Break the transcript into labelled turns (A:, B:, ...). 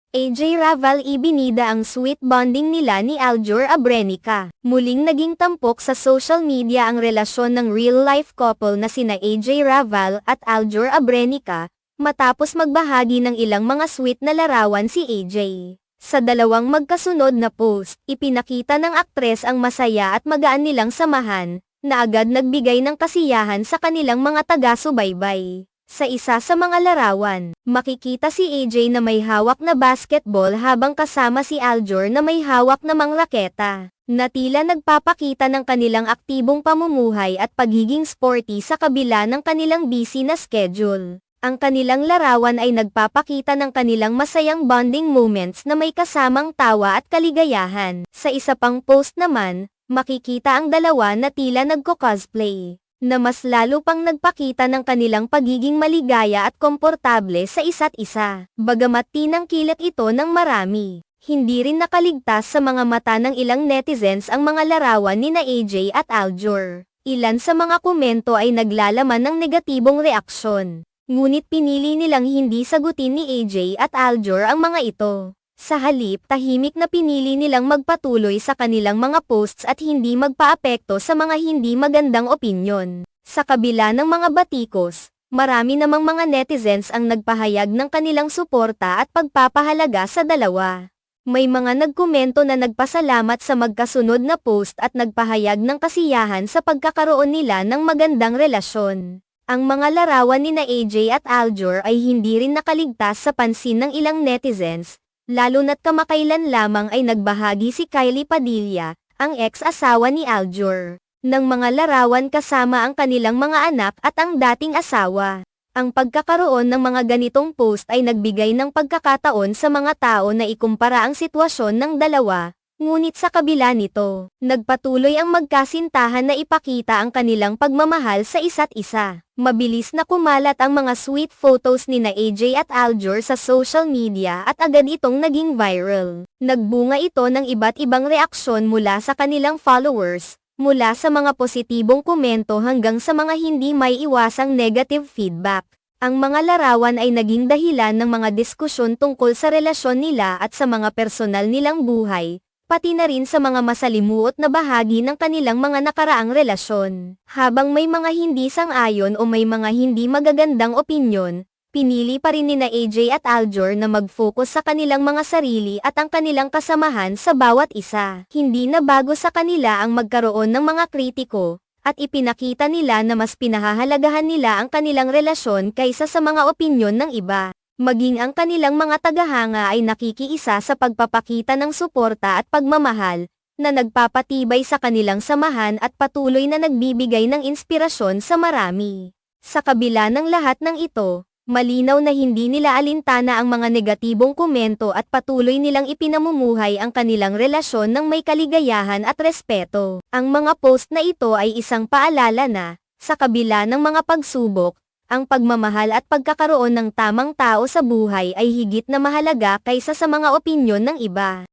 A: AJ Raval ibinida ang sweet bonding nila ni Aljur Abrenica. Muling naging tampok sa social media ang relasyon ng real-life couple na sina AJ Raval at Aljur Abrenica, matapos magbahagi ng ilang mga sweet na larawan si AJ. Sa dalawang magkasunod na post, ipinakita ng aktres ang masaya at magaan nilang samahan, na agad nagbigay ng kasiyahan sa kanilang mga taga-subaybay. Sa isa sa mga larawan, makikita si AJ na may hawak na basketball habang kasama si Aljur na may hawak namang raketa, na tila nagpapakita ng kanilang aktibong pamumuhay at pagiging sporty sa kabila ng kanilang busy na schedule. Ang kanilang larawan ay nagpapakita ng kanilang masayang bonding moments na may kasamang tawa at kaligayahan. Sa isa pang post naman, makikita ang dalawa na tila nagko-cosplay, na mas lalo pang nagpakita ng kanilang pagiging maligaya at komportable sa isa't isa. Bagamat tinangkilik ito ng marami, hindi rin nakaligtas sa mga mata ng ilang netizens ang mga larawan nina AJ at Aljur. Ilan sa mga komento ay naglalaman ng negatibong reaksyon, ngunit pinili nilang hindi sagutin ni AJ at Aljur ang mga ito. Sa halip, tahimik na pinili nilang magpatuloy sa kanilang mga posts at hindi magpaapekto sa mga hindi magandang opinyon. Sa kabila ng mga batikos, marami namang mga netizens ang nagpahayag ng kanilang suporta at pagpapahalaga sa dalawa. May mga nagkomento na nagpasalamat sa magkasunod na post at nagpahayag ng kasiyahan sa pagkakaroon nila ng magandang relasyon. Ang mga larawan nina AJ at Aljur ay hindi rin nakaligtas sa pansin ng ilang netizens, lalo na't kamakailan lamang ay nagbahagi si Kylie Padilla, ang ex-asawa ni Aljur, ng mga larawan kasama ang kanilang mga anak at ang dating asawa. Ang pagkakaroon ng mga ganitong post ay nagbigay ng pagkakataon sa mga tao na ikumpara ang sitwasyon ng dalawa, ngunit sa kabila nito, nagpatuloy ang magkasintahan na ipakita ang kanilang pagmamahal sa isa't isa. Mabilis na kumalat ang mga sweet photos nina AJ at Aljur sa social media at agad itong naging viral. Nagbunga ito ng iba't ibang reaksyon mula sa kanilang followers, mula sa mga positibong komento hanggang sa mga hindi may iwasang negative feedback. Ang mga larawan ay naging dahilan ng mga diskusyon tungkol sa relasyon nila at sa mga personal nilang buhay, pati na rin sa mga masalimuot na bahagi ng kanilang mga nakaraang relasyon. Habang may mga hindi sang-ayon o may mga hindi magagandang opinyon, pinili pa rin nina AJ at Aljur na mag-focus sa kanilang mga sarili at ang kanilang kasamahan sa bawat isa. Hindi na bago sa kanila ang magkaroon ng mga kritiko, at ipinakita nila na mas pinahahalagahan nila ang kanilang relasyon kaysa sa mga opinyon ng iba. Maging ang kanilang mga tagahanga ay nakikiisa sa pagpapakita ng suporta at pagmamahal, na nagpapatibay sa kanilang samahan at patuloy na nagbibigay ng inspirasyon sa marami. Sa kabila ng lahat ng ito, malinaw na hindi nila alintana ang mga negatibong komento at patuloy nilang ipinamumuhay ang kanilang relasyon ng may kaligayahan at respeto. Ang mga post na ito ay isang paalala na, sa kabila ng mga pagsubok, ang pagmamahal at pagkakaroon ng tamang tao sa buhay ay higit na mahalaga kaysa sa mga opinyon ng iba.